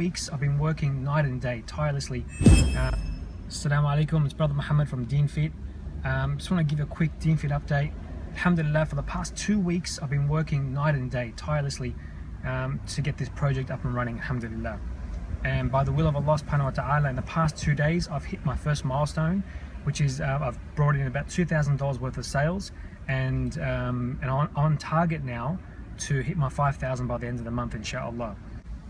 weeks I've been working night and day tirelessly. Assalamu alaikum, it's brother Mohammad from DeenFit. Just want to give a quick DeenFit update. Alhamdulillah, for the past 2 weeks I've been working night and day tirelessly to get this project up and running, alhamdulillah. And by the will of Allah subhanahu wa ta'ala, in the past 2 days I've hit my first milestone, which is I've brought in about $2,000 worth of sales, and on target now to hit my 5,000 by the end of the month, inshallah.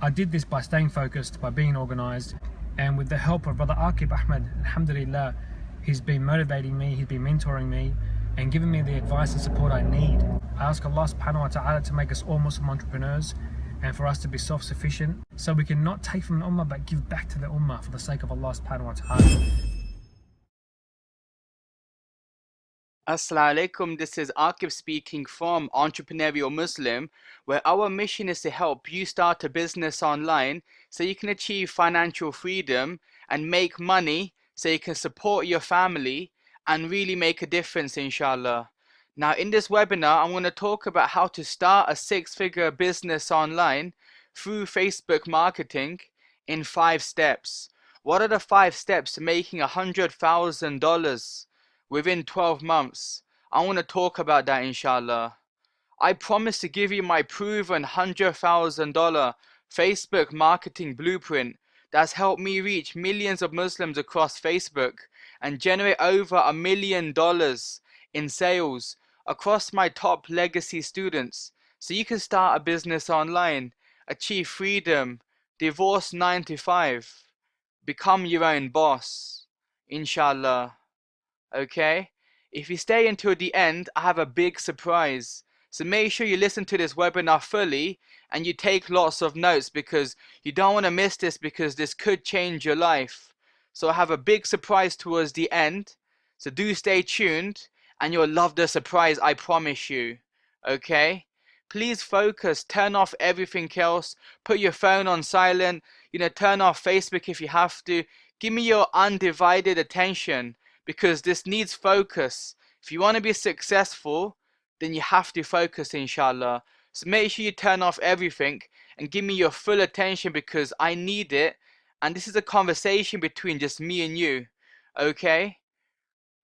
I did this by staying focused, by being organized, and with the help of brother Aqib Ahmed, alhamdulillah, he's been motivating me, he's been mentoring me and giving me the advice and support I need. I ask Allah subhanahu wa ta'ala to make us all Muslim entrepreneurs and for us to be self-sufficient, so we can not take from the ummah but give back to the ummah for the sake of Allah subhanahu wa ta'ala. Assalamu alaikum, this is Aqib speaking from Entrepreneurial Muslim, where our mission is to help you start a business online so you can achieve financial freedom and make money so you can support your family and really make a difference, inshallah. Now in this webinar, I'm going to talk about how to start a 6-figure business online through Facebook marketing in 5 steps. What are the 5 steps to making $100,000 within 12 months? I want to talk about that, inshallah. I promise to give you my proven $100,000 Facebook marketing blueprint that's helped me reach millions of Muslims across Facebook and generate over $1 million in sales across my top legacy students, so you can start a business online, achieve freedom, divorce 9 to 5, become your own boss, inshallah. Okay, if you stay until the end, I have a big surprise. So make sure you listen to this webinar fully and you take lots of notes, because you don't want to miss this, because this could change your life. So I have a big surprise towards the end, so do stay tuned and you'll love the surprise, I promise you. Okay, please focus, turn off everything else, put your phone on silent, turn off Facebook if you have to. Give me your undivided attention, because this needs focus. If you want to be successful, then you have to focus, inshallah. So make sure you turn off everything and give me your full attention, because I need it, and this is a conversation between just me and you. Okay,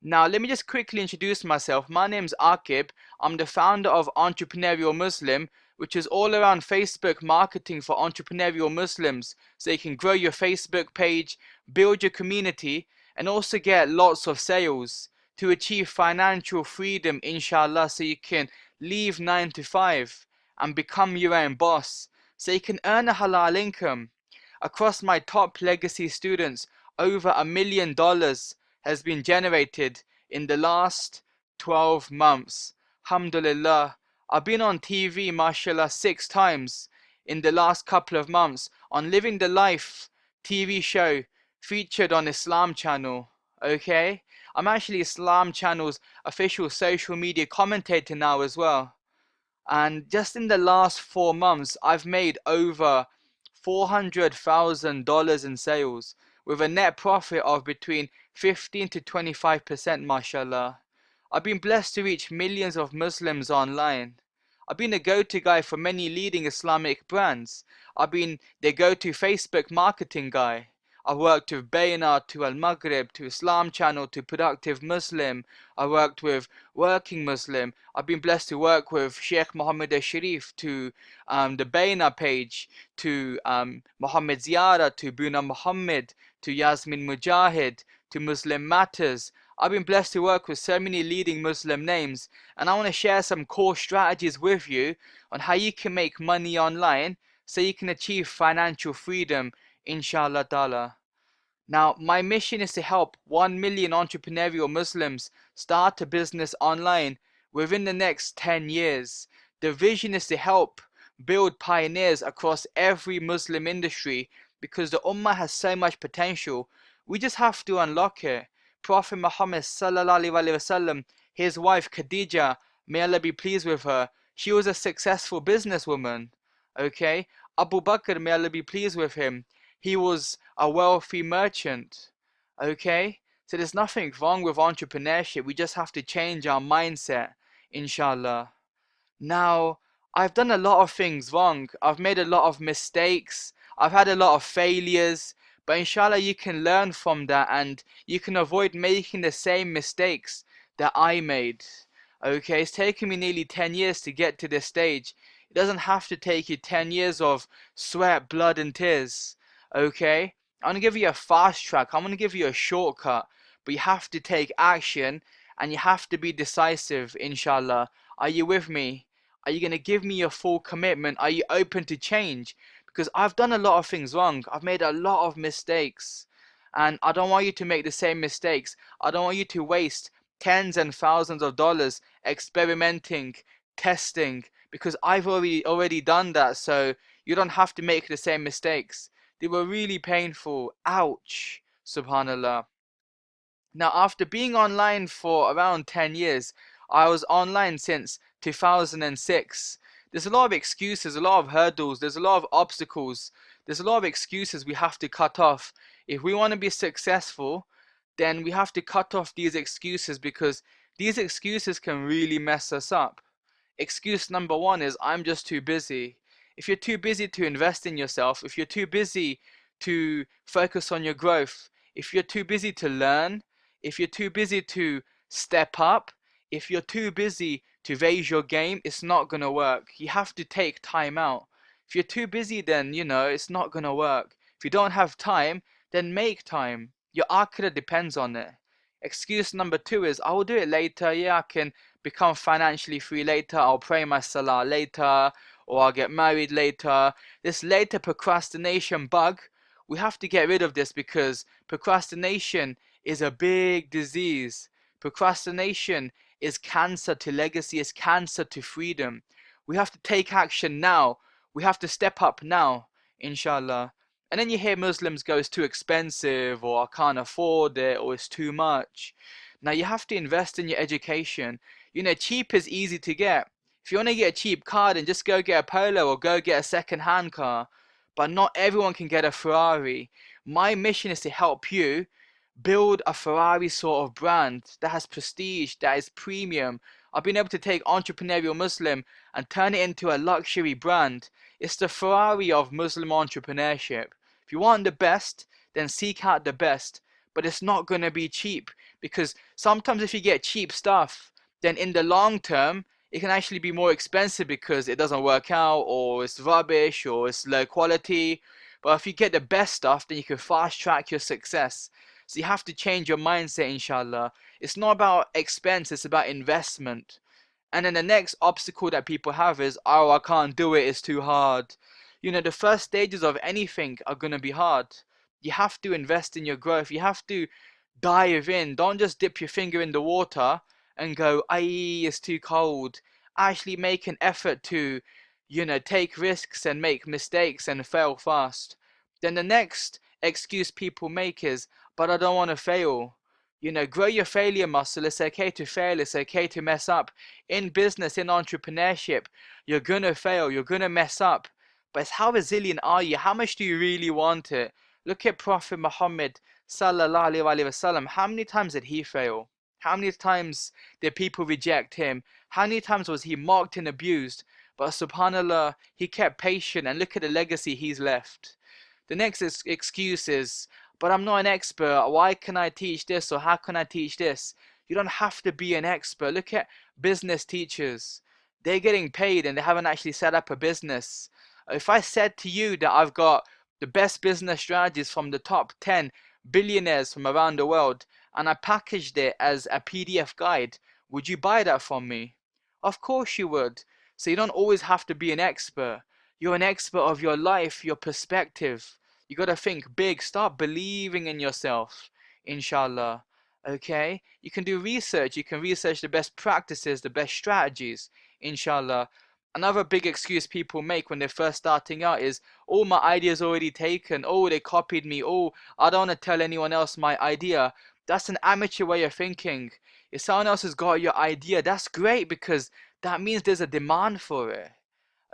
now let me just quickly introduce myself. My name's Aqib. I'm the founder of Entrepreneurial Muslim, which is all around Facebook marketing for entrepreneurial Muslims, so you can grow your Facebook page, build your community, and also get lots of sales to achieve financial freedom, inshallah, so you can leave 9 to 5 and become your own boss, so you can earn a halal income. Across my top legacy students, over $1 million has been generated in the last 12 months. Alhamdulillah. I've been on TV, mashallah, 6 times in the last couple of months on Living the Life TV show featured on Islam channel. Okay, I'm actually Islam channel's official social media commentator now as well, and just in the last 4 months I've made over $400,000 in sales with a net profit of between 15 to 25%, mashallah. I've been blessed to reach millions of Muslims online. I've been a go-to guy for many leading Islamic brands. I've been their go-to Facebook marketing guy. I've worked with Bayna to Al Maghrib, to Islam Channel, to Productive Muslim. I worked with Working Muslim. I've been blessed to work with Sheikh Mohammad al-Sharif, to the Bayna page, to Muhammad Ziyara, to Buna Muhammad, to Yasmin Mujahid, to Muslim Matters. I've been blessed to work with so many leading Muslim names, and I want to share some core strategies with you on how you can make money online so you can achieve financial freedom, inshallah ta'ala. Now, my mission is to help 1 million entrepreneurial Muslims start a business online within the next 10 years. The vision is to help build pioneers across every Muslim industry, because the Ummah has so much potential. We just have to unlock it. Prophet Muhammad sallallahu alaihi wasallam, his wife Khadija, may Allah be pleased with her, she was a successful businesswoman. Okay, Abu Bakr, may Allah be pleased with him, he was a wealthy merchant. Okay, so there's nothing wrong with entrepreneurship. We just have to change our mindset, inshallah. Now, I've done a lot of things wrong. I've made a lot of mistakes. I've had a lot of failures, but inshallah you can learn from that and you can avoid making the same mistakes that I made. Okay, it's taken me nearly 10 years to get to this stage. It doesn't have to take you 10 years of sweat, blood, and tears. Okay, I'm gonna give you a fast track, I'm gonna give you a shortcut, but you have to take action and you have to be decisive, inshallah. Are you with me? Are you going to give me your full commitment? Are you open to change? Because I've done a lot of things wrong. I've made a lot of mistakes. And I don't want you to make the same mistakes. I don't want you to waste tens and thousands of dollars experimenting, testing, because I've already done that. So you don't have to make the same mistakes. They were really painful. Ouch. Subhanallah. Now, after being online for around 10 years, I was online since 2006. There's a lot of excuses, a lot of hurdles, there's a lot of obstacles, there's a lot of excuses we have to cut off. If we want to be successful, then we have to cut off these excuses because these excuses can really mess us up. Excuse number one is I'm just too busy. If you're too busy to invest in yourself, if you're too busy to focus on your growth, if you're too busy to learn, if you're too busy to step up, if you're too busy to raise your game, it's not gonna work. You have to take time out. If you're too busy, then it's not gonna work. If you don't have time, then make time. Your akhirah depends on it. Excuse number two is I will do it later. Yeah, I can become financially free later. I'll pray my salah later, or I'll get married later. This later procrastination bug, we have to get rid of this because procrastination is a big disease. Procrastination is cancer to legacy, is cancer to freedom. We have to take action now. We have to step up now, inshallah. And then you hear Muslims go, it's too expensive, or I can't afford it, or it's too much. Now you have to invest in your education. Cheap is easy to get. If you want to get a cheap car, then just go get a Polo or go get a second-hand car. But not everyone can get a Ferrari. My mission is to help you build a Ferrari sort of brand that has prestige, that is premium. I've been able to take Entrepreneurial Muslim and turn it into a luxury brand. It's the Ferrari of Muslim entrepreneurship. If you want the best, then seek out the best. But it's not going to be cheap because sometimes if you get cheap stuff, then in the long term, it can actually be more expensive because it doesn't work out or it's rubbish or it's low quality. But if you get the best stuff, then you can fast track your success. So you have to change your mindset, inshallah. It's not about expense, it's about investment. And then the next obstacle that people have is, oh, I can't do it, it's too hard. The first stages of anything are going to be hard. You have to invest in your growth. You have to dive in. Don't just dip your finger in the water and go, aye, it's too cold. Actually make an effort to, take risks and make mistakes and fail fast. Then the next excuse people make is, but I don't want to fail. Grow your failure muscle. It's okay to fail. It's okay to mess up. In business, in entrepreneurship, you're going to fail. You're going to mess up. But it's how resilient are you? How much do you really want it? Look at Prophet Muhammad sallallahu alaihi wasallam. How many times did he fail? How many times did people reject him? How many times was he mocked and abused? But subhanallah, he kept patient and look at the legacy he's left. The next excuse is, but I'm not an expert. Why can I teach this or how can I teach this? You don't have to be an expert. Look at business teachers. They're getting paid and they haven't actually set up a business. If I said to you that I've got the best business strategies from the top 10 billionaires from around the world and I packaged it as a PDF guide, would you buy that from me? Of course you would. So you don't always have to be an expert. You're an expert of your life, your perspective. You got to think big. Start believing in yourself, inshallah. Okay? You can do research. You can research the best practices, the best strategies, inshallah. Another big excuse people make when they're first starting out is, oh, my idea's already taken. Oh, they copied me. Oh, I don't want to tell anyone else my idea. That's an amateur way of thinking. If someone else has got your idea, that's great because that means there's a demand for it.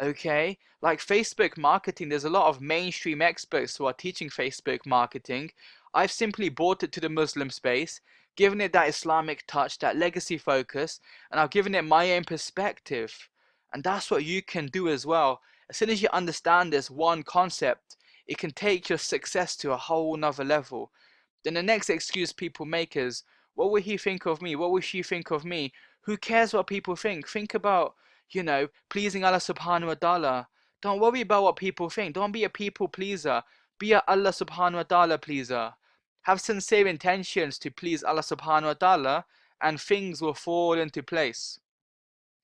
Okay, like Facebook marketing, there's a lot of mainstream experts who are teaching Facebook marketing. I've simply brought it to the Muslim space, given it that Islamic touch, that legacy focus, and I've given it my own perspective. And that's what you can do as well. As soon as you understand this one concept, It can take your success to a whole nother level. Then the next excuse people make is, what will he think of me? What will she think of me? Who cares what people think? Think about, pleasing Allah subhanahu wa ta'ala. Don't worry about what people think. Don't be a people pleaser. Be a Allah subhanahu wa ta'ala pleaser. Have sincere intentions to please Allah subhanahu wa ta'ala, and things will fall into place.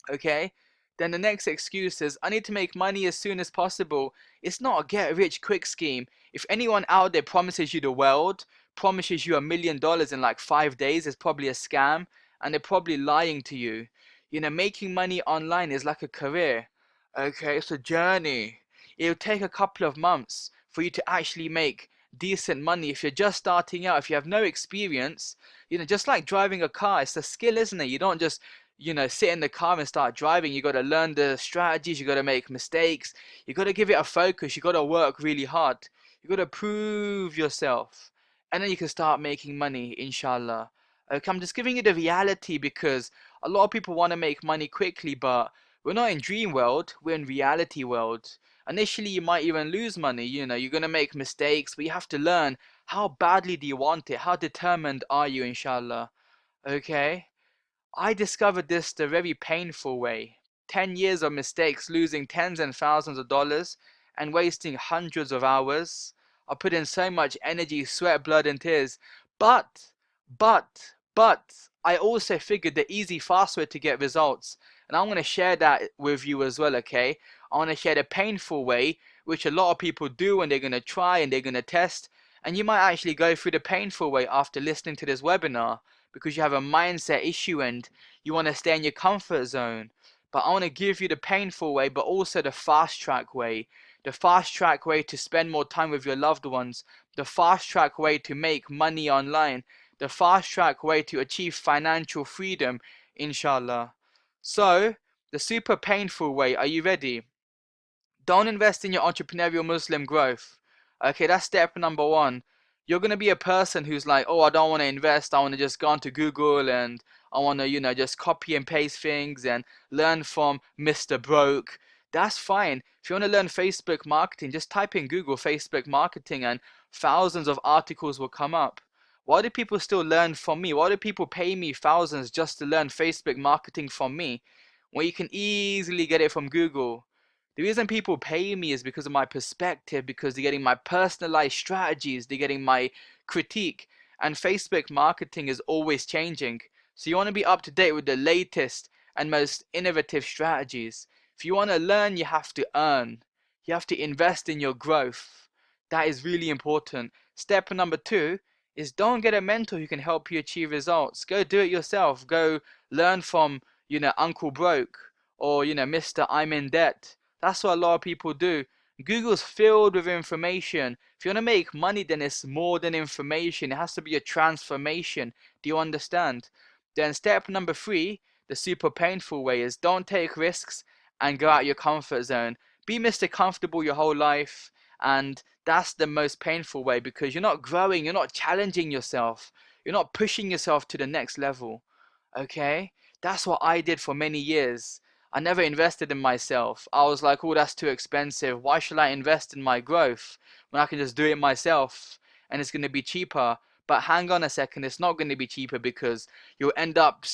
Okay? Then the next excuse is, I need to make money as soon as possible. It's not a get rich quick scheme. If anyone out there promises you the world, promises you $1 million in like 5 days, it's probably a scam, and they're probably lying to you. Making money online is like a career. Okay, it's a journey. It'll take a couple of months for you to actually make decent money. If you're just starting out, if you have no experience, just like driving a car, it's a skill, isn't it? You don't just sit in the car and start driving. You got to learn the strategies. You got to make mistakes. You got to give it a focus. You got to work really hard. You got to prove yourself, and then you can start making money, inshallah. Okay, I'm just giving you the reality because a lot of people want to make money quickly, but we're not in dream world. We're in reality world. Initially, you might even lose money. You're gonna make mistakes, but you have to learn how badly do you want it. How determined are you, inshallah? Okay. I discovered this the very painful way. 10 years of mistakes, losing tens and thousands of dollars and wasting hundreds of hours. I put in so much energy, sweat, blood, and tears. But, but, I also figured the easy, fast way to get results. And I'm going to share that with you as well, okay? I want to share the painful way, which a lot of people do and they're going to try and they're going to test. And you might actually go through the painful way after listening to this webinar, because you have a mindset issue and you want to stay in your comfort zone. But I want to give you the painful way, but also the fast track way. The fast track way to spend more time with your loved ones. The fast track way to make money online. The fast track way to achieve financial freedom, inshallah. So, the super painful way, are you ready? Don't invest in your entrepreneurial Muslim growth. Okay, that's step number one. You're going to be a person who's like, oh, I don't want to invest. I want to just go onto Google and I want to, just copy and paste things and learn from Mr. Broke. That's fine. If you want to learn Facebook marketing, just type in Google Facebook marketing and thousands of articles will come up. Why do people still learn from me? Why do people pay me thousands just to learn Facebook marketing from me when you can easily get it from Google? The reason people pay me is because of my perspective, because they're getting my personalized strategies, they're getting my critique. And Facebook marketing is always changing. So you want to be up to date with the latest and most innovative strategies. If you want to learn, you have to earn. You have to invest in your growth. That is really important. Step number two is don't get a mentor who can help you achieve results. Go do it yourself. Go learn from, Uncle Broke or, Mr. I'm in debt. That's what a lot of people do. Google's filled with information. If you want to make money, then it's more than information. It has to be a transformation. Do you understand? Then step number three, the super painful way, is don't take risks and go out your comfort zone. Be Mr. Comfortable your whole life. And that's the most painful way because you're not growing. You're not challenging yourself. You're not pushing yourself to the next level. Okay? That's what I did for many years. I never invested in myself. I was like, oh, that's too expensive. Why should I invest in my growth when I can just do it myself and it's going to be cheaper? But hang on a second, it's not going to be cheaper because you'll end up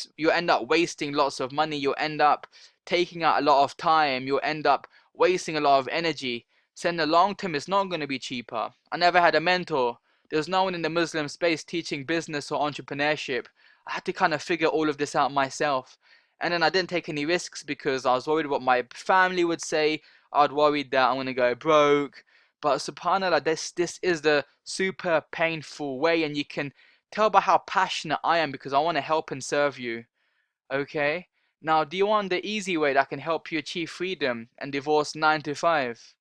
wasting lots of money. You'll end up taking out a lot of time. You'll end up wasting a lot of energy. So in the long term, it's not going to be cheaper. I never had a mentor. There's no one in the Muslim space teaching business or entrepreneurship. I had to kind of figure all of this out myself. And then I didn't take any risks because I was worried what my family would say. I was worried that I'm going to go broke. But subhanAllah, this is the super painful way. And you can tell by how passionate I am because I want to help and serve you. Okay? Now, do you want the easy way that can help you achieve freedom and divorce 9 to 5?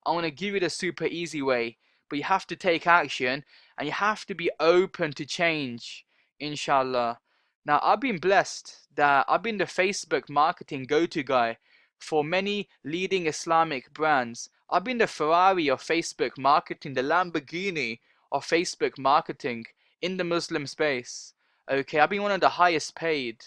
I want to give you the super easy way. But you have to take action and you have to be open to change. Inshallah. Now, I've been blessed that I've been the Facebook marketing go-to guy for many leading Islamic brands. I've been the Ferrari of Facebook marketing, the Lamborghini of Facebook marketing in the Muslim space. Okay, I've been one of the highest paid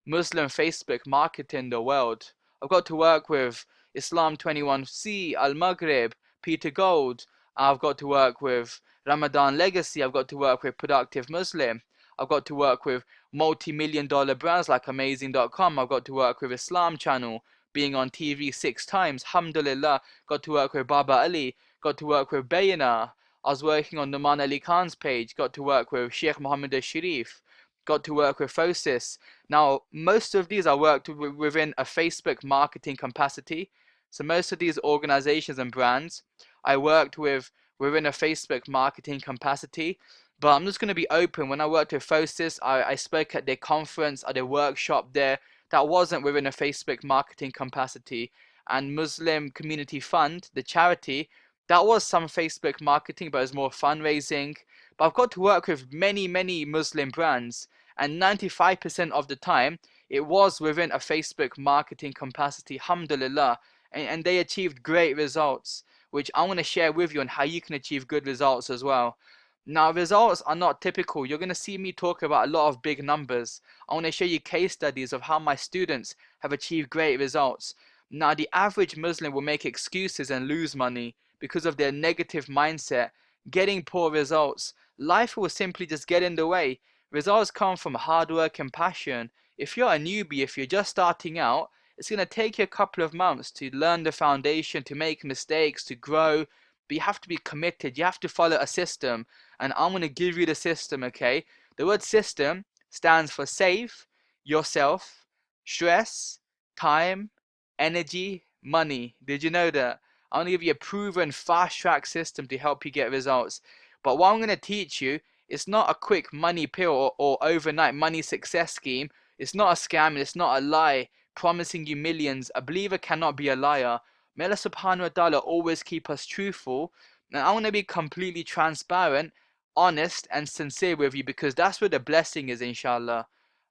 Muslim Facebook marketer in the world. I've got to work with Islam 21C, Al Maghrib, Peter Gold, I've got to work with Ramadan Legacy. I've got to work with Productive Muslim. I've got to work with multi-million-dollar brands like Amazing.com. I've got to work with Islam Channel, being on TV 6 times. Alhamdulillah. Got to work with Baba Ali. Got to work with Bayana. I was working on Numan Ali Khan's page. Got to work with Sheikh Mohammad al-Sharif. Got to work with Fosis. Now, most of these I worked within a Facebook marketing capacity. So most of these organizations and brands I worked with within a Facebook marketing capacity. But I'm just going to be open. When I worked with Fosis, I spoke at their conference, at their workshop there. That wasn't within a Facebook marketing capacity. And Muslim Community Fund, the charity, that was some Facebook marketing, but it was more fundraising. But I've got to work with many, many Muslim brands. And 95% of the time, it was within a Facebook marketing capacity, alhamdulillah. And they achieved great results, which I want to share with you on how you can achieve good results as well. Now, results are not typical. You're going to see me talk about a lot of big numbers. I want to show you case studies of how my students have achieved great results. Now, the average Muslim will make excuses and lose money because of their negative mindset, getting poor results. Life will simply just get in the way. Results come from hard work and passion. If you're a newbie, if you're just starting out, it's going to take you a couple of months to learn the foundation, to make mistakes, to grow. But you have to be committed. You have to follow a system. And I'm going to give you the system, okay? The word system stands for save, yourself, stress, time, energy, money. Did you know that? I'm going to give you a proven fast track system to help you get results. But what I'm going to teach you, it's not a quick money pill or overnight money success scheme. It's not a scam and it's not a lie promising you millions. A believer cannot be a liar. May Allah subhanahu wa ta'ala always keep us truthful. And I want to be completely transparent, honest and sincere with you, because that's where the blessing is, inshallah.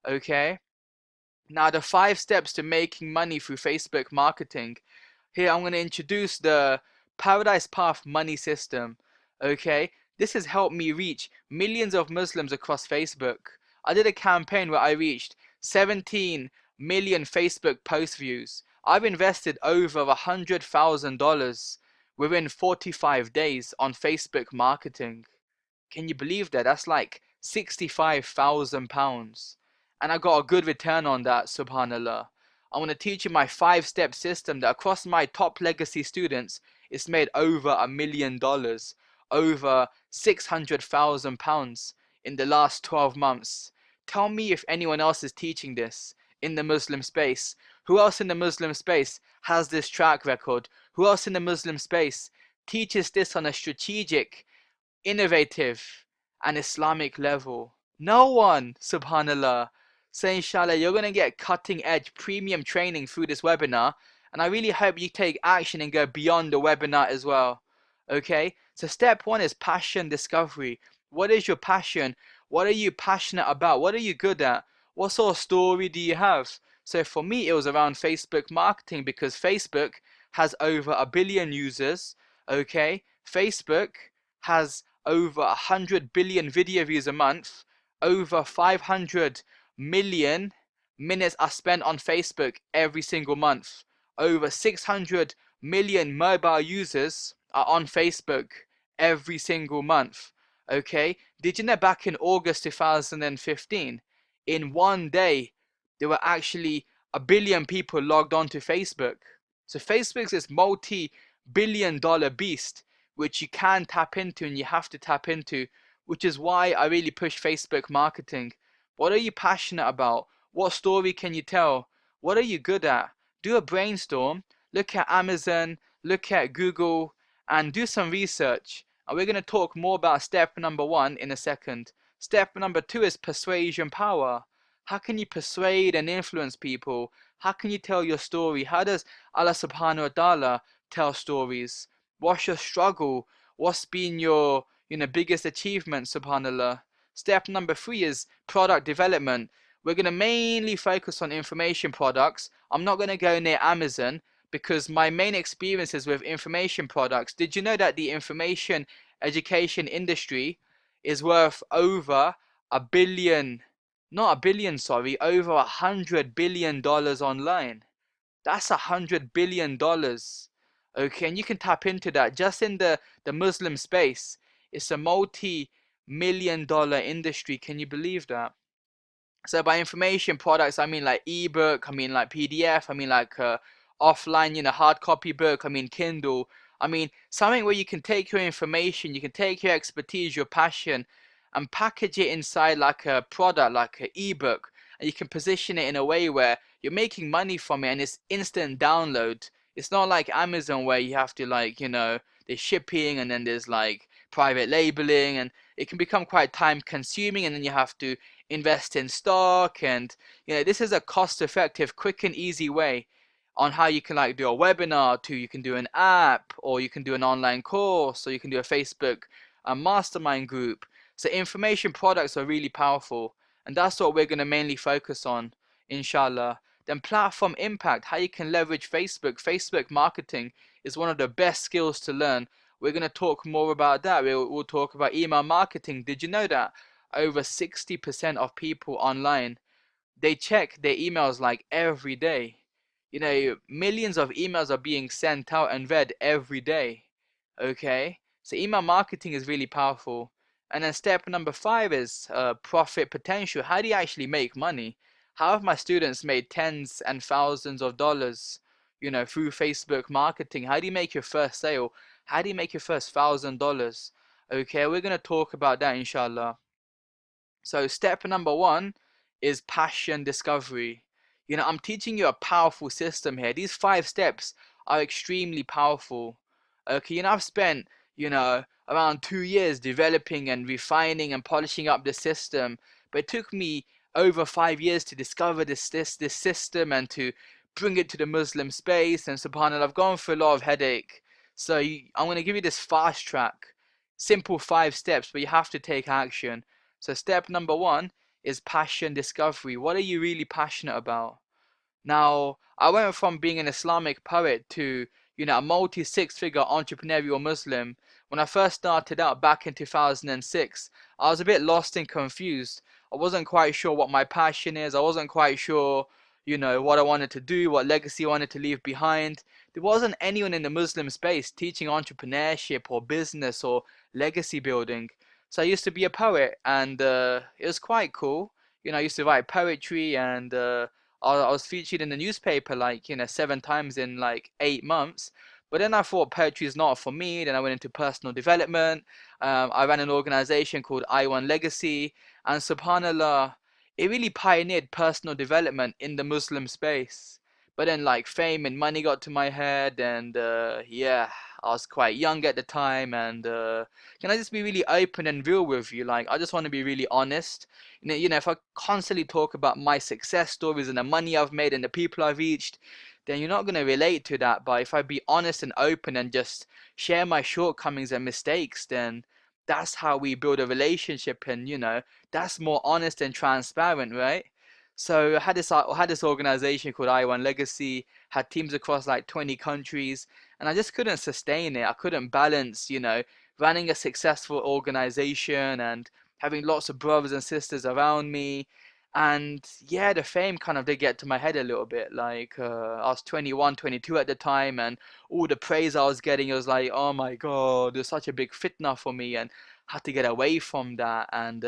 Okay? Now, the 5 steps to making money through Facebook marketing. Here, I'm going to introduce the Paradise Path money system. Okay? This has helped me reach millions of Muslims across Facebook. I did a campaign where I reached 17 million Facebook post views. I've invested over $100,000 within 45 days on Facebook marketing. Can you believe that? That's like £65,000. And I got a good return on that, subhanallah. I want to teach you my 5-step system that across my top legacy students, it's made over $1 million, over £600,000 in the last 12 months. Tell me if anyone else is teaching this in the Muslim space. Who else in the Muslim space has this track record? Who else in the Muslim space teaches this on a strategic, innovative and Islamic level? No one, subhanallah. So inshallah, you're going to get cutting edge premium training through this webinar, and I really hope you take action and go beyond the webinar as well. Okay, so step 1 is passion discovery. What is your passion? What are you passionate about? What are you good at? What sort of story do you have? So for me, it was around Facebook marketing, because Facebook has over 1 billion users. Okay, Facebook has over 100 billion video views a month. Over 500 million minutes are spent on Facebook every single month. Over 600 million mobile users are on Facebook every single month. Okay, did you know back in August 2015, in one day, there were actually 1 billion people logged on to Facebook. So Facebook's this multi-billion-dollar beast, which you can tap into and you have to tap into, which is why I really push Facebook marketing. What are you passionate about? What story can you tell? What are you good at? Do a brainstorm, look at Amazon, look at Google, and do some research. And we're going to talk more about step number 1 in a second. Step number 2 is persuasion power. How can you persuade and influence people? How can you tell your story? How does Allah subhanahu wa ta'ala tell stories? What's your struggle? What's been your biggest achievement, subhanallah? Step number 3 is product development. We're going to mainly focus on information products. I'm not going to go near Amazon because my main experience is with information products. Did you know that the information education industry is worth over $1 billion, not $1 billion, sorry, over $100 billion online? That's $100 billion. Okay, and you can tap into that just in the Muslim space. It's a multi-million-dollar industry. Can you believe that? So by information products, I mean like ebook, I mean like PDF, I mean like offline, hard copy book, I mean Kindle. I mean something where you can take your information, you can take your expertise, your passion, and package it inside like a product, like an ebook, and you can position it in a way where you're making money from it and it's instant download. It's not like Amazon where you have to like, there's shipping and then there's like private labeling, and it can become quite time consuming, and then you have to invest in stock. And this is a cost effective, quick and easy way on how you can like do a webinar, to you can do an app, or you can do an online course, or you can do a Facebook mastermind group. So information products are really powerful, and that's what we're going to mainly focus on, inshallah. Then platform impact, how you can leverage Facebook marketing is one of the best skills to learn. We're going to talk more about that. We'll talk about email marketing. Did you know that over 60% of people online, they check their emails like every day? Millions of emails are being sent out and read every day. Okay, so email marketing is really powerful. And then step number 5 is profit potential. How do you actually make money? How have my students made tens and thousands of dollars, through Facebook marketing? How do you make your first sale? How do you make your first $1,000? Okay, we're going to talk about that, inshallah. So step number 1 is passion discovery. I'm teaching you a powerful system here. These 5 steps are extremely powerful. Okay, I've spent, around 2 years developing and refining and polishing up the system, but it took me over 5 years to discover this system and to bring it to the Muslim space. And subhanAllah, I've gone through a lot of headache. So I'm going to give you this fast track, simple 5 steps, but you have to take action. So step number 1 is passion discovery. What are you really passionate about? Now, I went from being an Islamic poet to, a multi six-figure entrepreneurial Muslim. When I first started out back in 2006, I was a bit lost and confused. I wasn't quite sure what my passion is. I wasn't quite sure, what I wanted to do, what legacy I wanted to leave behind. There wasn't anyone in the Muslim space teaching entrepreneurship or business or legacy building. So I used to be a poet, and it was quite cool. I used to write poetry, and I was featured in the newspaper like 7 times in like 8 months. But then I thought poetry is not for me. Then I went into personal development. I ran an organization called I1 Legacy, and subhanallah, it really pioneered personal development in the Muslim space. But then like fame and money got to my head, and yeah, I was quite young at the time. And can I just be really open and real with you? Like, I just want to be really honest. If I constantly talk about my success stories and the money I've made and the people I've reached, then you're not going to relate to that. But if I be honest and open and just share my shortcomings and mistakes, then that's how we build a relationship, and that's more honest and transparent, right? So I had this organization called I1 Legacy, had teams across like 20 countries, and I just couldn't sustain it. I couldn't balance, running a successful organization and having lots of brothers and sisters around me. And yeah, the fame kind of did get to my head a little bit. Like, I was 21, 22 at the time, and all the praise I was getting, it was like, oh my God, there's such a big fitna for me, and had to get away from that, and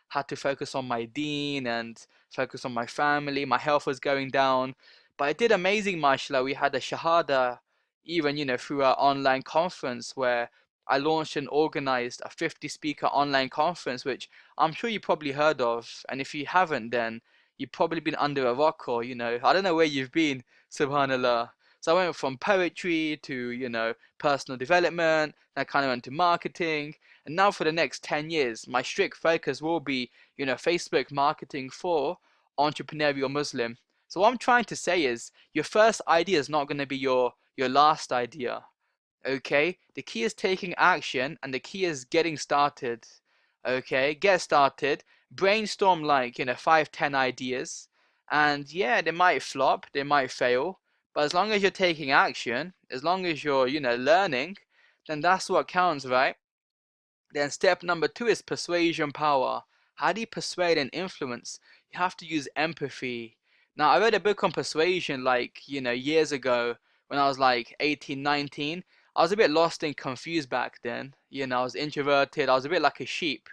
had to focus on my deen and focus on my family. My health was going down, but I did amazing, mashallah. We had a shahada, even, through our online conference, where I launched and organized a 50 speaker online conference, which I'm sure you probably heard of. And if you haven't, then you've probably been under a rock, or, I don't know where you've been, subhanAllah. So I went from poetry to, personal development. I kind of went to marketing. And now for the next 10 years, my strict focus will be, Facebook marketing for entrepreneurial Muslim. So what I'm trying to say is your first idea is not going to be your last idea. Okay, the key is taking action, and the key is getting started. Okay, get started, brainstorm like 5-10 ideas, and yeah, they might flop, they might fail, but as long as you're taking action, as long as you're learning, then that's what counts, right? Then step number 2 is persuasion power. How do you persuade and influence? You have to use empathy. Now, I read a book on persuasion like, years ago, when I was like 18, 19. I was a bit lost and confused back then. I was introverted. I was a bit like a sheep.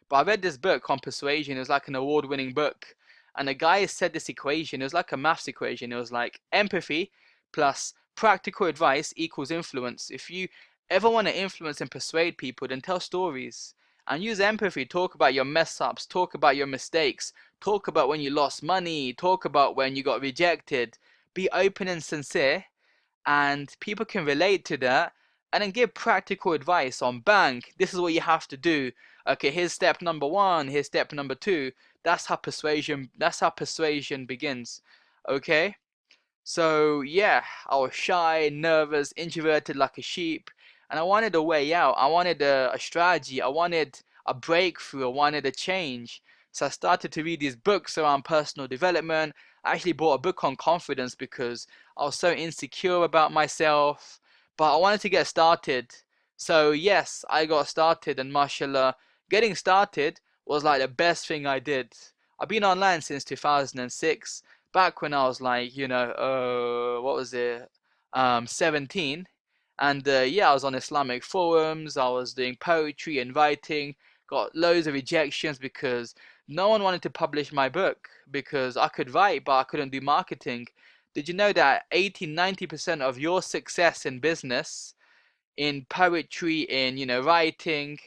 But I read this book on persuasion. It was like an award-winning book. And the guy said this equation. It was like a maths equation. It was like empathy plus practical advice equals influence. If you ever want to influence and persuade people, then tell stories and use empathy. Talk about your mess ups, talk about your mistakes, talk about when you lost money, talk about when you got rejected. Be open and sincere, and people can relate to that, and then give practical advice on bang, this is what you have to do. Okay, here's step number one, here's step number two. That's how persuasion begins. Okay? So yeah, I was shy, nervous, introverted like a sheep, and I wanted a way out. I wanted a strategy. I wanted a breakthrough. I wanted a change. So I started to read these books around personal development. I actually bought a book on confidence because I was so insecure about myself, but I wanted to get started. So yes, I got started, and mashallah, getting started was like the best thing I did. I've been online since 2006, back when I was like, what was it, 17. And yeah, I was on Islamic forums, I was doing poetry and writing, got loads of rejections because no one wanted to publish my book because I could write, but I couldn't do marketing. Did you know that 80-90% of your success in business, in poetry, in, writing,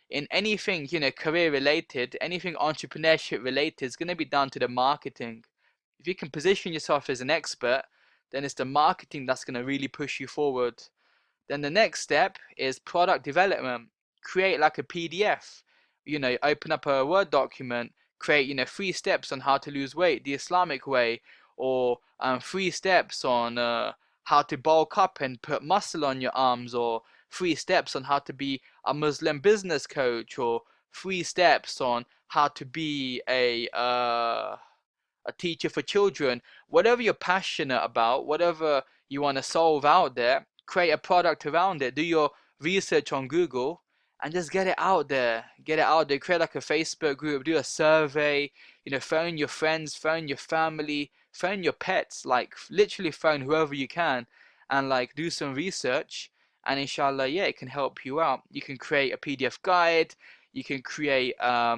in anything, career related, anything entrepreneurship related, is going to be down to the marketing. If you can position yourself as an expert, then it's the marketing that's going to really push you forward. Then the next step is product development. Create like a PDF. Open up a Word document, create, 3 steps on how to lose weight, the Islamic way, or 3 steps on how to bulk up and put muscle on your arms, or 3 steps on how to be a Muslim business coach, or 3 steps on how to be a teacher for children. Whatever you're passionate about, whatever you want to solve out there, create a product around it. Do your research on Google and just get it out there. Get it out there. Create like a Facebook group, do a survey, phone your friends, phone your family, phone your pets, like literally phone whoever you can, and like do some research. And inshallah, yeah, it can help you out. You can create a PDF guide, you can create a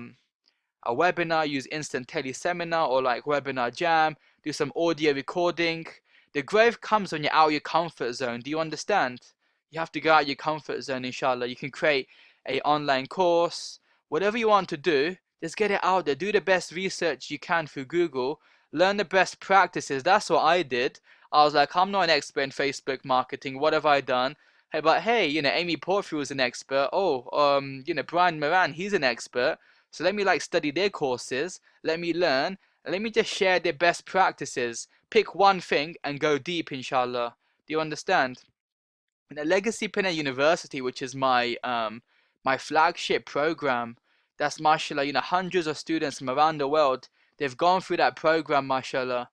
webinar, use instant teleseminar or like webinar jam, do some audio recording. The growth comes when you're out of your comfort zone. Do you understand? You have to go out of your comfort zone, inshallah. You can create a online course, whatever you want to do, just get it out there. Do the best research you can through Google. Learn the best practices. That's what I did. I was like, I'm not an expert in Facebook marketing. What have I done? Hey, but hey, Amy Portfield is an expert. Oh, Brian Moran, he's an expert. So let me like study their courses, let me learn, and let me just share their best practices. Pick one thing and go deep, inshallah. Do you understand? And at Legacy Pinner University, which is my flagship program, that's mashallah, hundreds of students from around the world, they've gone through that program, mashallah.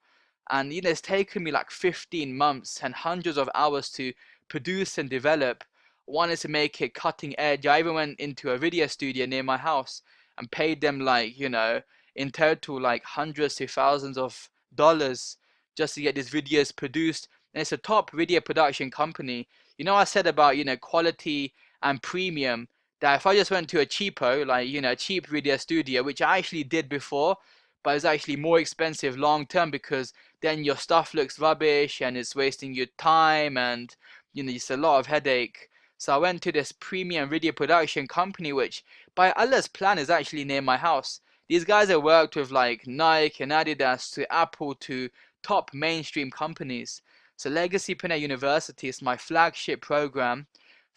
And it's taken me like 15 months and hundreds of hours to produce and develop. Wanted to make it cutting edge. I even went into a video studio near my house and paid them like, in total like hundreds to thousands of dollars just to get these videos produced. And it's a top video production company. I said about, quality and premium, that if I just went to a cheapo, like, a cheap video studio, which I actually did before, but it's actually more expensive long term because then your stuff looks rubbish and it's wasting your time, and, it's a lot of headache. So I went to this premium video production company, which by Allah's plan is actually near my house. These guys have worked with like Nike and Adidas to Apple to top mainstream companies. So Legacy Pinner University is my flagship program.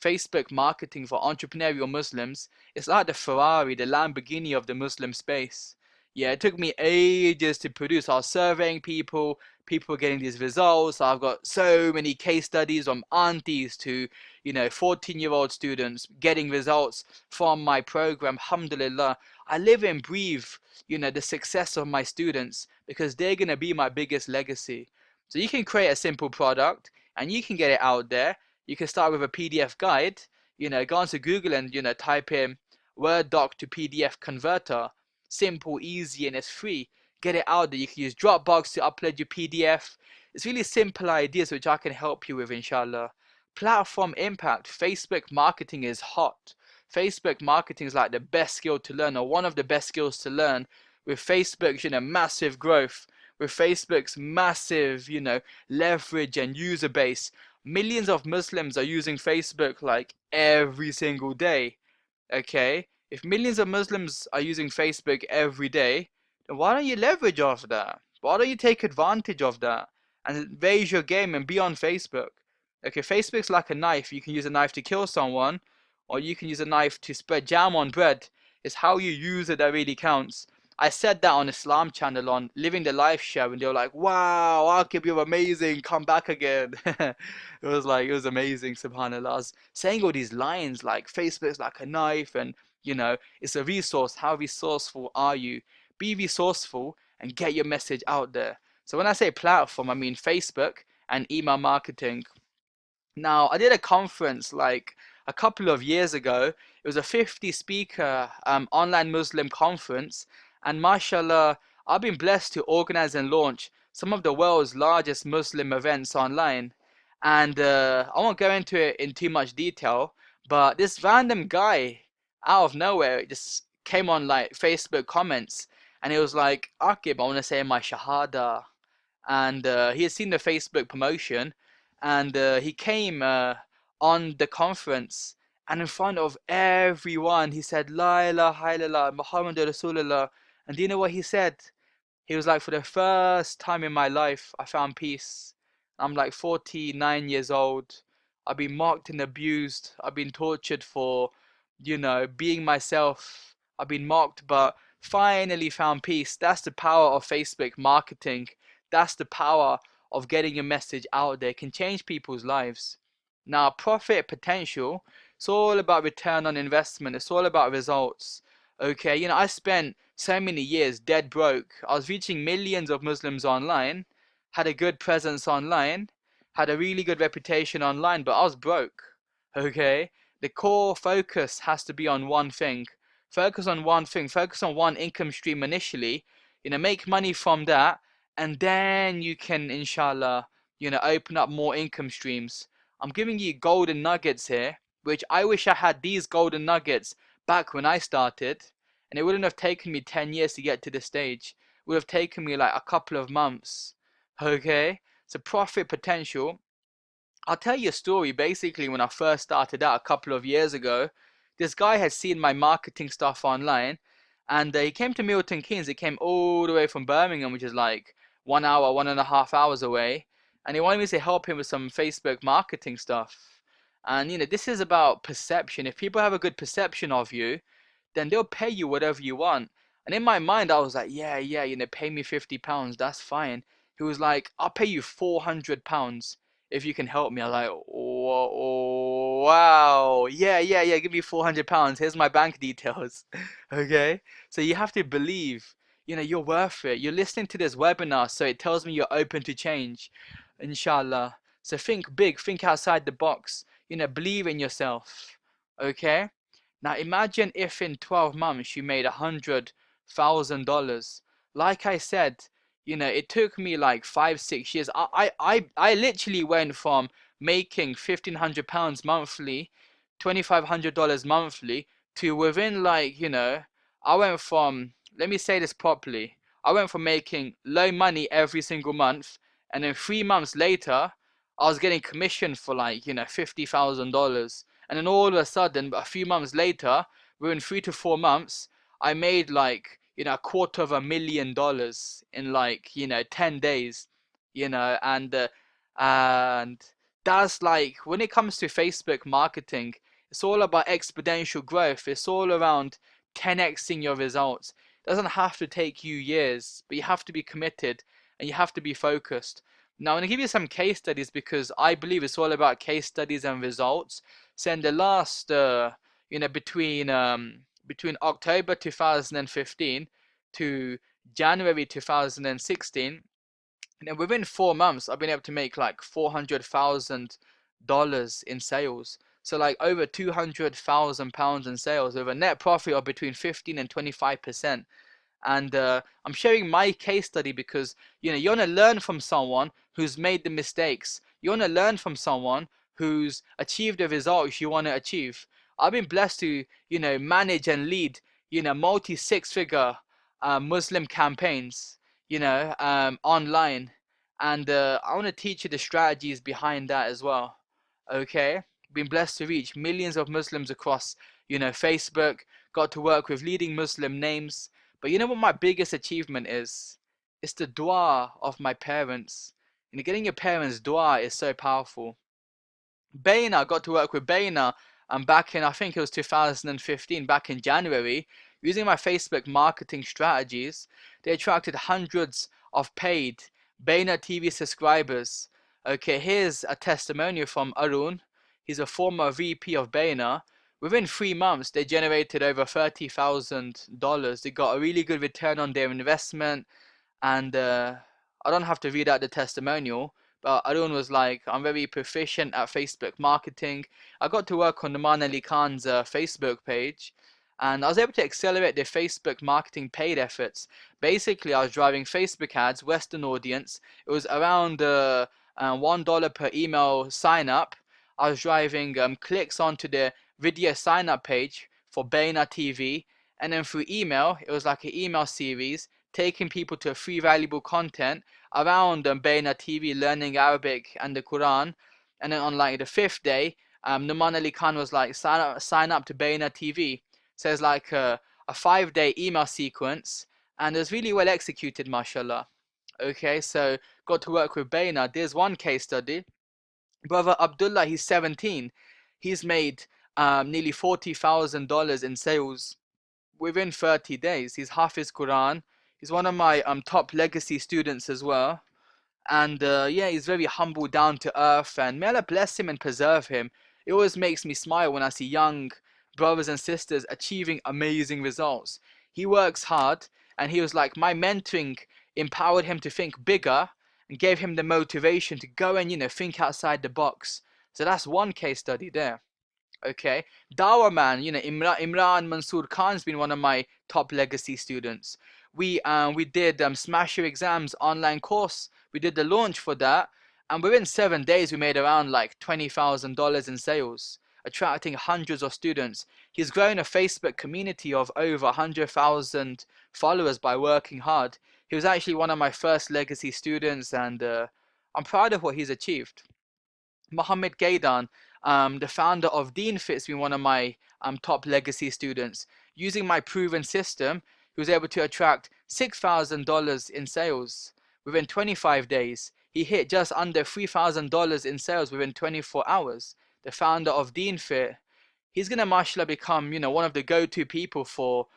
Facebook marketing for entrepreneurial Muslims. It's like the Ferrari, the Lamborghini of the Muslim space. Yeah, it took me ages to produce. I was surveying people, people were getting these results. I've got so many case studies from aunties to, 14-year-old students getting results from my program. Alhamdulillah. I live and breathe, the success of my students because they're going to be my biggest legacy. So you can create a simple product and you can get it out there. You can start with a PDF guide, go onto Google and, type in Word doc to PDF converter. Simple, easy, and it's free. get it out there. You can use Dropbox to upload your PDF. It's really simple ideas which I can help you with, inshallah. Platform impact. Facebook marketing is hot. Facebook marketing is like the best skill to learn, or one of the best skills to learn. With Facebook's, massive growth, with Facebook's massive, leverage and user base, millions of Muslims are using Facebook like every single day. Okay? If millions of Muslims are using Facebook every day, then why don't you leverage off that? Why don't you take advantage of that and raise your game and be on Facebook? Okay, Facebook's like a knife. You can use a knife to kill someone, or you can use a knife to spread jam on bread. It's how you use it that really counts. I said that on Islam channel on Living the Life show, and they were like, "Wow, Akib, you're amazing. Come back again." It was amazing. Subhanallah. I was saying all these lines like Facebook's like a knife, and it's a resource. How resourceful are you? Be resourceful and get your message out there. So when I say platform, I mean Facebook and email marketing. Now, I did a conference like a couple of years ago. It was a 50 speaker online Muslim conference. And mashallah, I've been blessed to organize and launch some of the world's largest Muslim events online. And I won't go into it in too much detail, but this random guy out of nowhere just came on like Facebook comments, and he was like, Akib, I want to say my Shahada. And he had seen the Facebook promotion, and he came on the conference, and in front of everyone he said La ilaha illallah Muhammad Rasulullah. And do you know what he said? He was like, for the first time in my life I found peace. I'm like 49 years old. I've been mocked and abused. I've been tortured for being myself. I've been mocked, but finally found peace. That's the power of Facebook marketing. That's the power of getting your message out there. It can change people's lives. Now, profit potential, it's all about return on investment. It's all about results. Okay, I spent so many years dead broke. I was reaching millions of Muslims online, had a good presence online, had a really good reputation online, but I was broke. Okay, the core focus has to be on one thing. Focus on one thing. Focus on one income stream initially. Make money from that, and then you can, inshallah, open up more income streams. I'm giving you golden nuggets here, which I wish I had these golden nuggets back when I started, and it wouldn't have taken me 10 years to get to this stage. It would have taken me like a couple of months. Okay? So profit potential. I'll tell you a story. Basically, when I first started out a couple of years ago, this guy had seen my marketing stuff online, and he came to Milton Keynes. He came all the way from Birmingham, which is like 1 hour, 1.5 hours away, and he wanted me to help him with some Facebook marketing stuff. And this is about perception. If people have a good perception of you, then they'll pay you whatever you want. And in my mind, I was like, yeah, pay me £50, that's fine. He was like, I'll pay you £400 if you can help me. I was like, wow, yeah, give me £400. Here's my bank details. Okay, so you have to believe, you're worth it. You're listening to this webinar, so it tells me you're open to change, inshallah. So think big, think outside the box. Believe in yourself. Okay. Now imagine if in 12 months you made $100,000. Like I said, it took me like 5-6 years. I literally went from making £1,500 monthly, $2,500 monthly, to within I went from, let me say this properly, I went from making low money every single month, and then 3 months later, I was getting commission for $50,000. And then all of a sudden, a few months later, within 3 to 4 months, I made $250,000 in 10 days, and that's like, when it comes to Facebook marketing, it's all about exponential growth. It's all around 10xing your results. It doesn't have to take you years, but you have to be committed and you have to be focused. Now, I'm going to give you some case studies because I believe it's all about case studies and results. So in the last, between October 2015 to January 2016, within 4 months, I've been able to make like $400,000 in sales. So like over £200,000 in sales with a net profit of between 15 and 25%. And I'm sharing my case study because you want to learn from someone who's made the mistakes. You want to learn from someone who's achieved the results you want to achieve. I've been blessed to manage and lead multi six-figure Muslim campaigns online, and I want to teach you the strategies behind that as well. Okay, been blessed to reach millions of Muslims across Facebook. Got to work with leading Muslim names. But you know what my biggest achievement is? It's the dua of my parents. Getting your parents' dua is so powerful. Baina, got to work with Baina back in, I think it was 2015, back in January. Using my Facebook marketing strategies, they attracted hundreds of paid Baina TV subscribers. Okay, here's a testimonial from Arun. He's a former VP of Baina. Within 3 months, they generated over $30,000. They got a really good return on their investment, and I don't have to read out the testimonial, but Arun was like, I'm very proficient at Facebook marketing. I got to work on Numan Ali Khan's Facebook page, and I was able to accelerate their Facebook marketing paid efforts. Basically, I was driving Facebook ads, Western audience. It was around $1 per email sign up. I was driving clicks onto the video sign up page for Baina TV, and then through email, it was like an email series taking people to free valuable content around Baina TV, learning Arabic and the Quran. And then on like the fifth day, Numan Ali Khan was like, sign up to Baina TV. So it's like a 5-day email sequence, and it was really well executed, mashallah. Okay, so got to work with Baina. There's one case study. Brother Abdullah, he's 17. He's made nearly $40,000 in sales within 30 days. He's Hafiz Quran. He's one of my top legacy students as well. And yeah, he's very humble, down to earth, and may Allah bless him and preserve him. It always makes me smile when I see young brothers and sisters achieving amazing results. He works hard, and he was like, my mentoring empowered him to think bigger and gave him the motivation to go and think outside the box. So that's one case study there. Okay, Dawa man, Imran Mansoor Khan's been one of my top legacy students. We did Smash Your Exams online course. We did the launch for that, and within 7 days we made around like $20,000 in sales, attracting hundreds of students. He's grown a Facebook community of over 100,000 followers by working hard. He was actually one of my first legacy students, and I'm proud of what he's achieved. Mohammad Gaidan, the founder of DeanFit, has been one of my top legacy students. Using my proven system, he was able to attract $6,000 in sales within 25 days. He hit just under $3,000 in sales within 24 hours. The founder of DeanFit, he's gonna mashallah become one of the go-to people for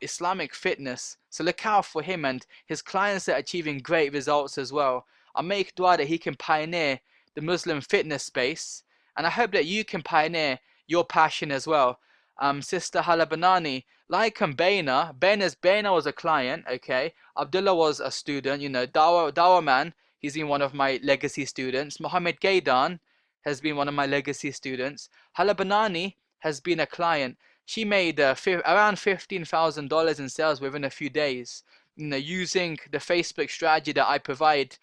Islamic fitness. So look out for him, and his clients are achieving great results as well. I make dua that he can pioneer the Muslim fitness space, and I hope that you can pioneer your passion as well. Sister Hala Banani, like Baina was a client, okay? Abdullah was a student, Dawa man, he's been one of my legacy students. Mohammed Gaidan has been one of my legacy students. Hala Banani has been a client. She made around $15,000 in sales within a few days. Using the Facebook strategy that I provide,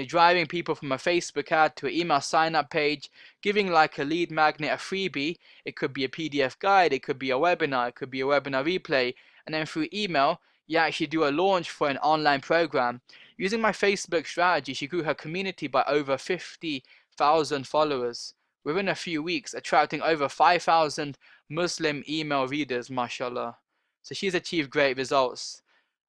driving people from a Facebook ad to an email sign-up page, giving like a lead magnet, a freebie. It could be a PDF guide, it could be a webinar, it could be a webinar replay, and then through email, you actually do a launch for an online program. Using my Facebook strategy, she grew her community by over 50,000 followers within a few weeks, attracting over 5,000 Muslim email readers, mashallah. So she's achieved great results.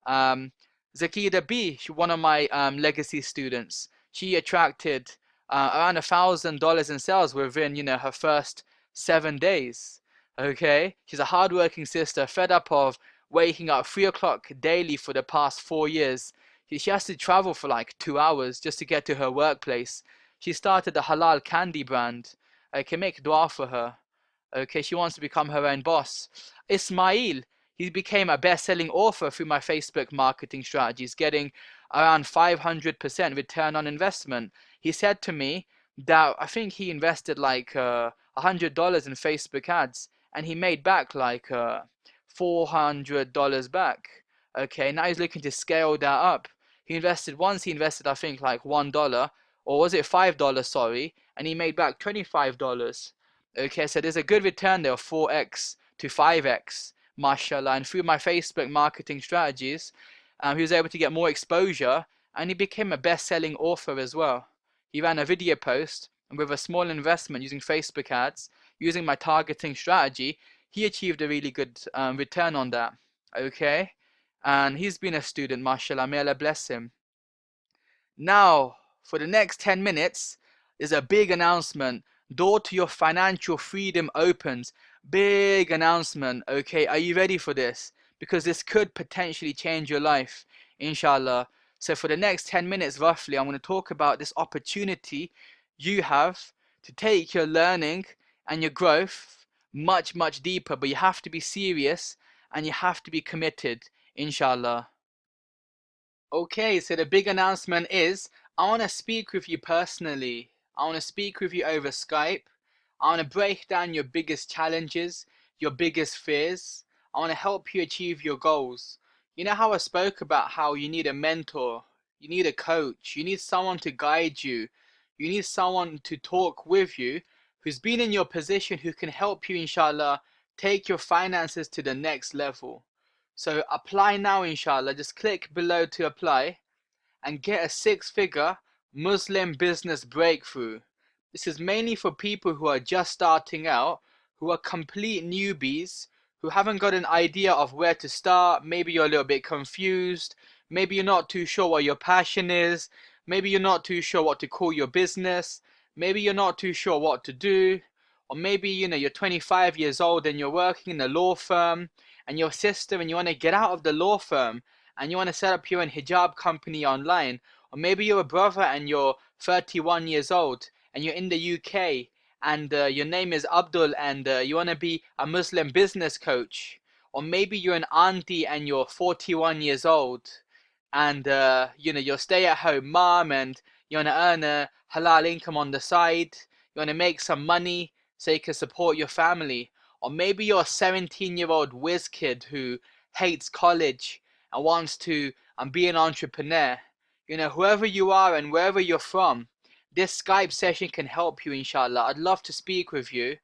Zakida B, one of my legacy students, she attracted around $1,000 in sales within her first 7 days. Okay, she's a hardworking sister, fed up of waking up 3 o'clock daily for the past 4 years. She has to travel for like 2 hours just to get to her workplace. She started a halal candy brand. I can make dua for her. Okay, she wants to become her own boss. Ismail, he became a best-selling author through my Facebook marketing strategies, getting around 500% return on investment. He said to me that I think he invested like $100 in Facebook ads, and he made back like $400 back. Okay, now he's looking to scale that up. He invested once, he invested, I think, like $1, or was it $5, sorry, and he made back $25. Okay, so there's a good return there of 4x to 5x, mashallah. And through my Facebook marketing strategies, he was able to get more exposure, and he became a best-selling author as well. He ran a video post, and with a small investment using Facebook ads, using my targeting strategy, he achieved a really good return on that. Okay, and he's been a student, mashallah, may Allah bless him. Now, for the next 10 minutes, is a big announcement. Door to your financial freedom opens. Big announcement, okay? Are you ready for this? Because this could potentially change your life, inshallah. So for the next 10 minutes, roughly, I'm going to talk about this opportunity you have to take your learning and your growth much, much deeper. But you have to be serious and you have to be committed, inshallah. Okay, so the big announcement is I want to speak with you personally. I want to speak with you over Skype. I want to break down your biggest challenges, your biggest fears. I want to help you achieve your goals. You know how I spoke about how you need a mentor, you need a coach, you need someone to guide you, you need someone to talk with you who's been in your position who can help you, inshallah, take your finances to the next level. So apply now, inshallah. Just click below to apply and get a six-figure Muslim business breakthrough. This is mainly for people who are just starting out, who are complete newbies, who haven't got an idea of where to start. Maybe you're a little bit confused. Maybe you're not too sure what your passion is. Maybe you're not too sure what to call your business. Maybe you're not too sure what to do. Or maybe, you're 25 years old and you're working in a law firm and your sister and you want to get out of the law firm and you want to set up your own hijab company online. Or maybe you're a brother and you're 31 years old and you're in the UK and your name is Abdul and you want to be a Muslim business coach. Or maybe you're an auntie and you're 41 years old and you're stay-at-home mom and you want to earn a halal income on the side. You want to make some money so you can support your family. Or maybe you're a 17-year-old whiz kid who hates college and wants to be an entrepreneur. Whoever you are and wherever you're from, this Skype session can help you, inshallah. I'd love to speak with you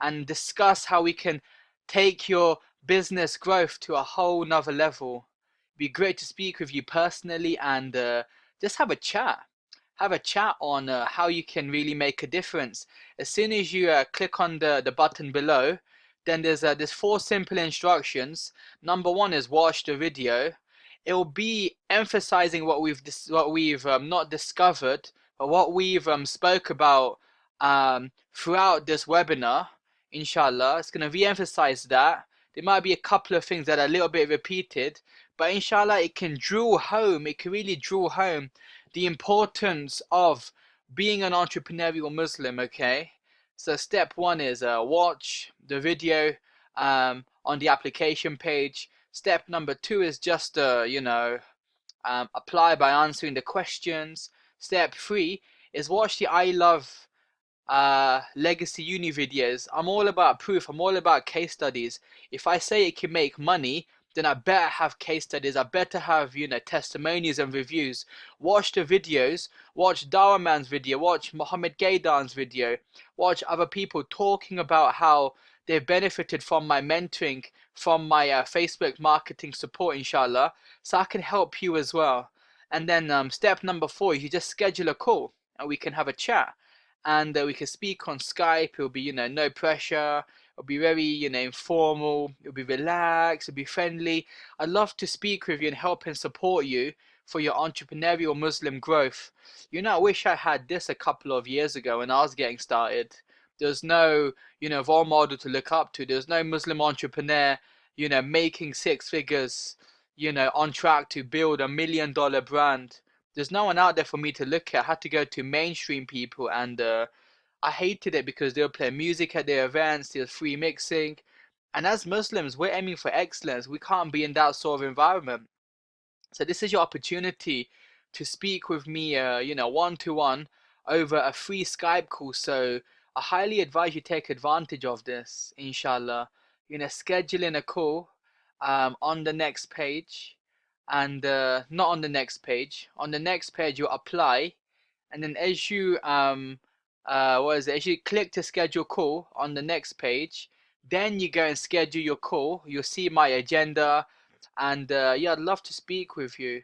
and discuss how we can take your business growth to a whole nother level. It'd be great to speak with you personally and just have a chat. Have a chat on how you can really make a difference. As soon as you click on the button below, then there's 4 simple instructions. Number 1 is watch the video. It will be emphasizing what we've not discovered, but what we've spoke about throughout this webinar. Inshallah, it's going to re-emphasize that. There might be a couple of things that are a little bit repeated, but inshallah, it can drill home. It can really drill home the importance of being an entrepreneurial Muslim. Okay. So step 1 is watch the video on the application page. Step number 2 is just apply by answering the questions. Step 3 is watch the I Love legacy uni videos. I'm all about proof. I'm all about case studies. If I say it can make money, then I better have case studies. I better have testimonies and reviews. Watch the videos. Watch Dawah Man's video. Watch Mohammad Gaidan's video. Watch other people talking about how they've benefited from my mentoring, from my Facebook marketing support, inshallah, so I can help you as well. And then step number 4 is you just schedule a call and we can have a chat and we can speak on Skype. It'll be no pressure. It'll be very informal. It'll be relaxed. It'll be friendly. I'd love to speak with you and help and support you for your entrepreneurial Muslim growth. I wish I had this a couple of years ago when I was getting started. There's no role model to look up to. There's no Muslim entrepreneur making 6 figures, on track to build $1 million brand. There's no one out there for me to look at. I had to go to mainstream people, and I hated it because they'll play music at their events, there's free mixing. And as Muslims, we're aiming for excellence. We can't be in that sort of environment. So this is your opportunity to speak with me, one-to-one over a free Skype call. So I highly advise you take advantage of this, inshallah. Schedule in a call on the next page. and not on the next page. On the next page, you apply, and then as you what is it? As you click to schedule call on the next page, then you go and schedule your call. You'll see my agenda, and yeah, I'd love to speak with you.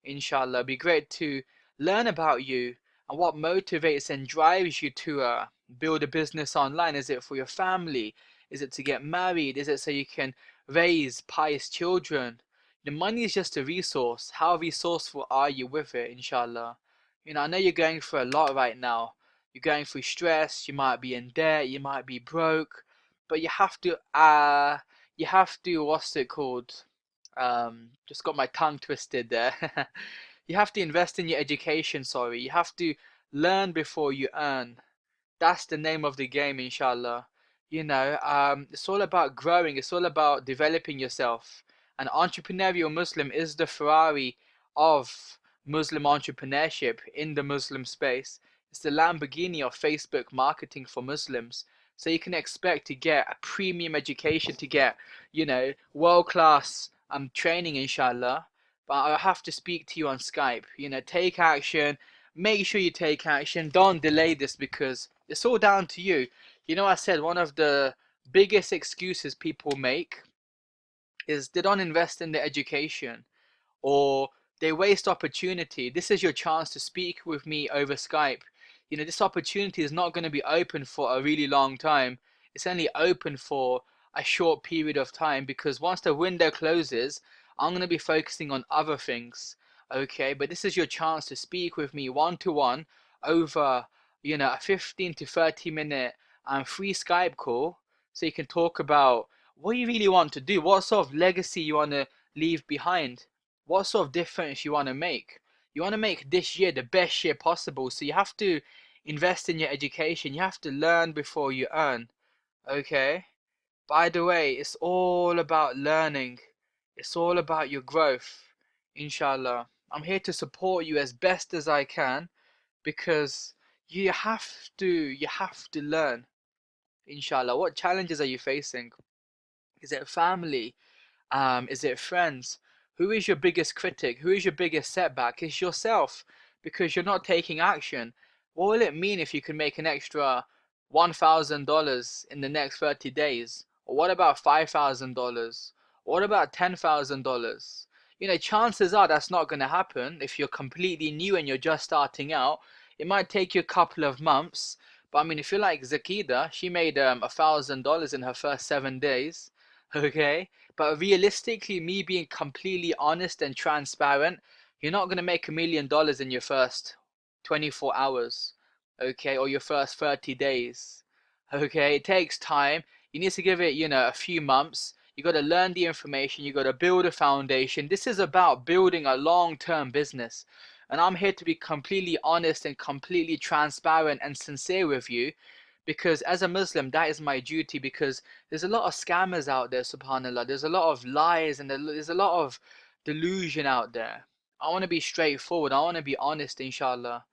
Inshallah, it'd be great to learn about you and what motivates and drives you to build a business online. Is it for your family? Is it to get married? Is it so you can raise pious children? The money is just a resource. How resourceful are you with it, inshallah? I know you're going through a lot right now. You're going through stress, you might be in debt, you might be broke, but you have to, what's it called? Just got my tongue twisted there. You have to invest in your education, sorry. You have to learn before you earn. That's the name of the game, inshallah. It's all about growing, it's all about developing yourself. An entrepreneurial Muslim is the Ferrari of Muslim entrepreneurship in the Muslim space. It's the Lamborghini of Facebook marketing for Muslims. So you can expect to get a premium education, to get, world-class training, inshallah. But I have to speak to you on Skype. Take action. Make sure you take action. Don't delay this because it's all down to you. I said one of the biggest excuses people make is they don't invest in their education, or they waste opportunity. This is your chance to speak with me over Skype. This opportunity is not going to be open for a really long time. It's only open for a short period of time because once the window closes, I'm going to be focusing on other things. Okay, but this is your chance to speak with me one to one over, a 15 to 30 minute free Skype call so you can talk about what you really want to do, what sort of legacy you want to leave behind, what sort of difference you want to make. You want to make this year the best year possible, so you have to invest in your education. You have to learn before you earn. Okay? By the way, it's all about learning. It's all about your growth. Inshallah. I'm here to support you as best as I can because you have to learn. Inshallah. What challenges are you facing? Is it family? Is it friends? Who is your biggest critic? Who is your biggest setback? It's yourself because you're not taking action. What will it mean if you can make an extra $1,000 in the next 30 days? Or what about $5,000? What about $10,000? Chances are that's not going to happen if you're completely new and you're just starting out. It might take you a couple of months, but I mean, if you're like Zakida, she made $1,000 in her first 7 days. Okay, but realistically, me being completely honest and transparent, you're not going to make $1 million in your first 24 hours, okay, or your first 30 days. Okay, it takes time. You need to give it, a few months. You got to learn the information. You got to build a foundation. This is about building a long-term business. And I'm here to be completely honest and completely transparent and sincere with you because as a Muslim, that is my duty because there's a lot of scammers out there, subhanallah. There's a lot of lies and there's a lot of delusion out there. I want to be straightforward. I want to be honest, inshallah,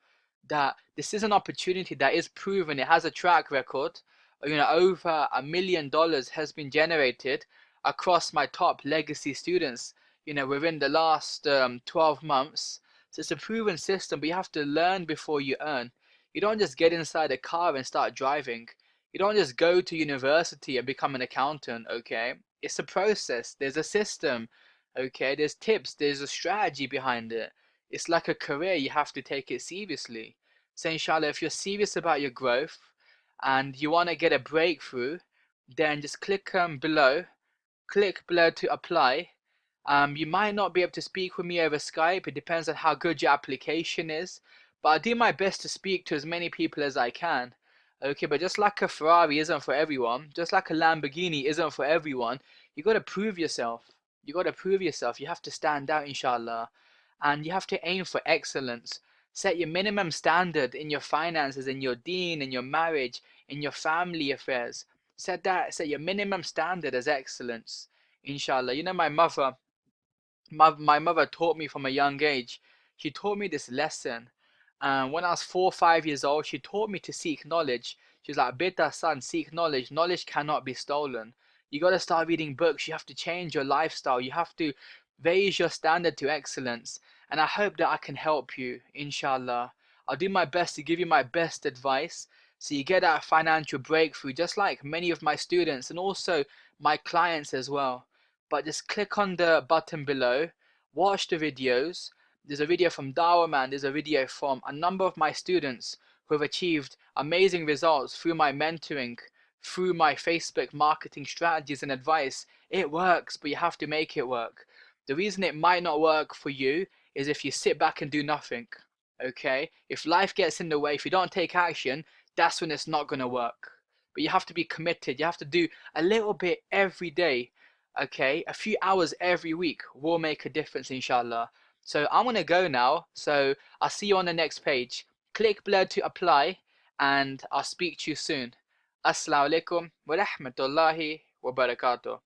that this is an opportunity that is proven. It has a track record. Over $1 million has been generated across my top legacy students, within the last 12 months. So it's a proven system, but you have to learn before you earn. You don't just get inside a car and start driving. You don't just go to university and become an accountant, okay? It's a process. There's a system, okay? There's tips. There's a strategy behind it. It's like a career. You have to take it seriously. So inshallah, if you're serious about your growth and you want to get a breakthrough, then just click below. Click below to apply. You might not be able to speak with me over Skype. It depends on how good your application is. But I do my best to speak to as many people as I can. Okay, but just like a Ferrari isn't for everyone, just like a Lamborghini isn't for everyone, you got to prove yourself. You got to prove yourself. You have to stand out, inshallah. And you have to aim for excellence. Set your minimum standard in your finances, in your deen, in your marriage, in your family affairs. Set your minimum standard as excellence, inshallah. My mother taught me from a young age. She taught me this lesson. When I was 4 or 5 years old, she taught me to seek knowledge. She's like, Beta, son, seek knowledge. Knowledge cannot be stolen. You got to start reading books. You have to change your lifestyle. You have to Raise your standard to excellence, and I hope that I can help you, inshallah. I'll do my best to give you my best advice so you get that financial breakthrough, just like many of my students and also my clients as well. But just click on the button below, watch the videos. There's a video from Dawah Man, there's a video from a number of my students who have achieved amazing results through my mentoring, through my Facebook marketing strategies and advice. It works, but you have to make it work. The reason it might not work for you is if you sit back and do nothing. Okay? If life gets in the way, if you don't take action, that's when it's not going to work. But you have to be committed. You have to do a little bit every day. Okay? A few hours every week will make a difference, inshallah. So I'm going to go now. So I'll see you on the next page. Click below to apply, and I'll speak to you soon. Assalamu alaikum wa rahmatullahi wa barakatuh.